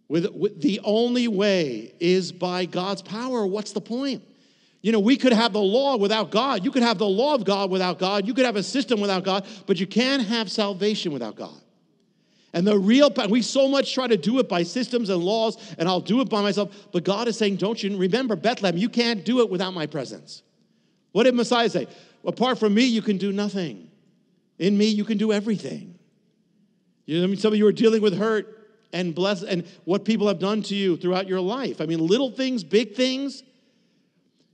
With the only way is by God's power. What's the point? You know, we could have the law without God. You could have the law of God without God. You could have a system without God, but you can't have salvation without God. And we so much try to do it by systems and laws, and I'll do it by myself. But God is saying, don't you remember, Bethlehem, you can't do it without my presence. What did Messiah say? Apart from me, you can do nothing. In me, you can do everything. You know, I mean, some of you are dealing with hurt and what people have done to you throughout your life. I mean, little things, big things,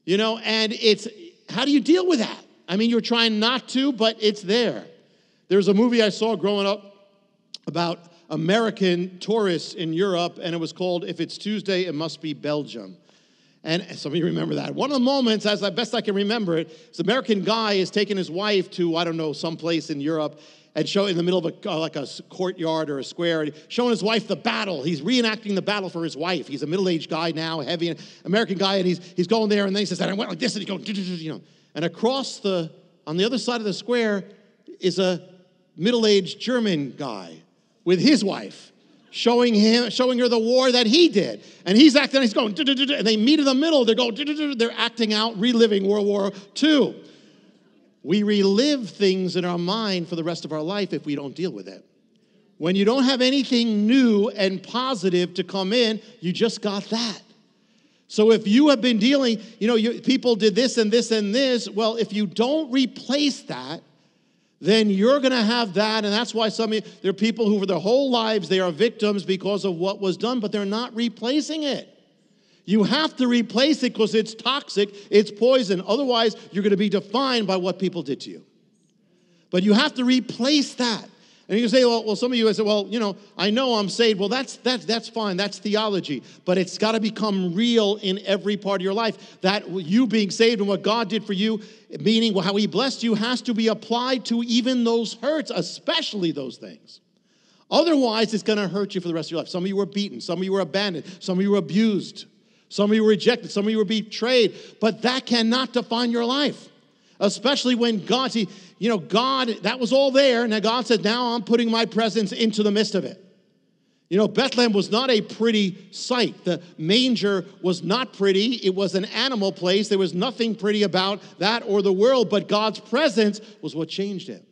you know, and how do you deal with that? I mean, you're trying not to, but it's there. There's a movie I saw growing up about American tourists in Europe, and it was called If It's Tuesday, It Must Be Belgium. And some of you remember that. One of the moments, as best I can remember it, this American guy is taking his wife to, I don't know, someplace in Europe, and showing in the middle of like a courtyard or a square, and showing his wife the battle. He's reenacting the battle for his wife. He's a middle-aged guy now, heavy American guy, and he's going there, and then he says, and I went like this, and he's going, you know. And across on the other side of the square is a middle-aged German guy with his wife, showing her the war that he did. And he's acting, he's going, and they meet in the middle, they're acting out, reliving World War II. We relive things in our mind for the rest of our life if we don't deal with it. When you don't have anything new and positive to come in, you just got that. So if you have been dealing, you know, people did this and this and this, well, if you don't replace that, then you're going to have that. And that's why there are people who for their whole lives, they are victims because of what was done, but they're not replacing it. You have to replace it because it's toxic, it's poison. Otherwise, you're going to be defined by what people did to you. But you have to replace that. And you can say, well, some of you say, well, you know, I know I'm saved. Well, that's fine. That's theology. But it's got to become real in every part of your life. That you being saved and what God did for you, meaning how he blessed you, has to be applied to even those hurts, especially those things. Otherwise, it's going to hurt you for the rest of your life. Some of you were beaten. Some of you were abandoned. Some of you were abused. Some of you were rejected. Some of you were betrayed. But that cannot define your life. Especially when God, God, that was all there. Now God said, now I'm putting my presence into the midst of it. You know, Bethlehem was not a pretty sight. The manger was not pretty. It was an animal place. There was nothing pretty about that or the world. But God's presence was what changed it.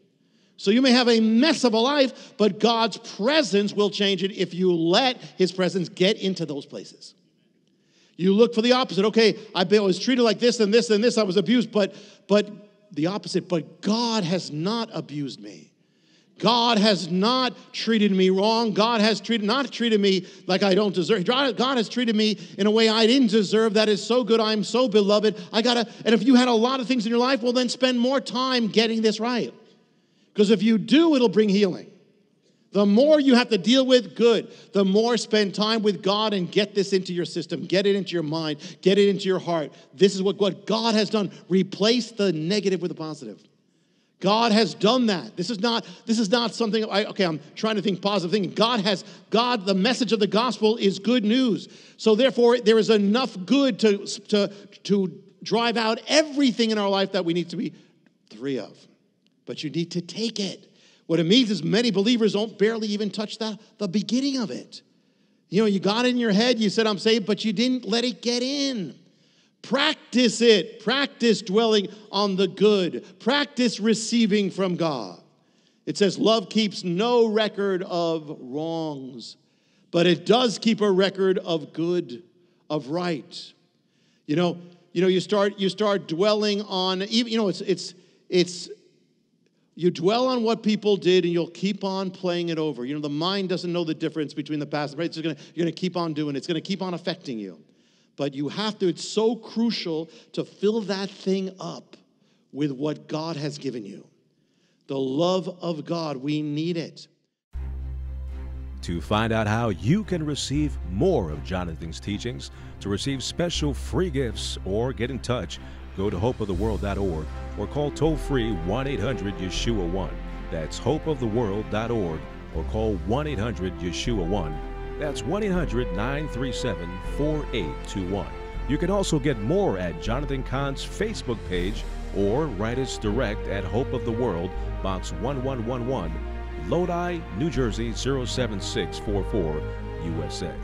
So you may have a mess of a life, but God's presence will change it if you let his presence get into those places. You look for the opposite. Okay, I was treated like this and this and this. I was abused, but the opposite. But God has not abused me. God has not treated me wrong. God has not treated me like I don't deserve. God has treated me in a way I didn't deserve. That is so good. I'm so beloved. And if you had a lot of things in your life, well, then spend more time getting this right. Because if you do, it'll bring healing. The more you have to deal with, good. The more spend time with God and get this into your system. Get it into your mind. Get it into your heart. This is what God has done. Replace the negative with the positive. God has done that. This is not something, I'm trying to think positive thinking. The message of the gospel is good news. So therefore, there is enough good to drive out everything in our life that we need to be free of. But you need to take it. What it means is many believers don't barely even touch the beginning of it. You know, you got it in your head, you said, I'm saved, but you didn't let it get in. Practice it. Practice dwelling on the good. Practice receiving from God. It says love keeps no record of wrongs, but it does keep a record of good, of right. You start dwelling on, you dwell on what people did, and you'll keep on playing it over. You know, the mind doesn't know the difference between the past and the present. You're going to keep on doing it. It's going to keep on affecting you. But you have to, it's so crucial to fill that thing up with what God has given you. The love of God, we need it. To find out how you can receive more of Jonathan's teachings, to receive special free gifts, or get in touch, go to hopeoftheworld.org or call toll-free 1-800-YESHUA-1. That's hopeoftheworld.org or call 1-800-YESHUA-1. That's 1-800-937-4821. You can also get more at Jonathan Cahn's Facebook page or write us direct at Hope of the World, Box 1111, Lodi, New Jersey 07644, USA.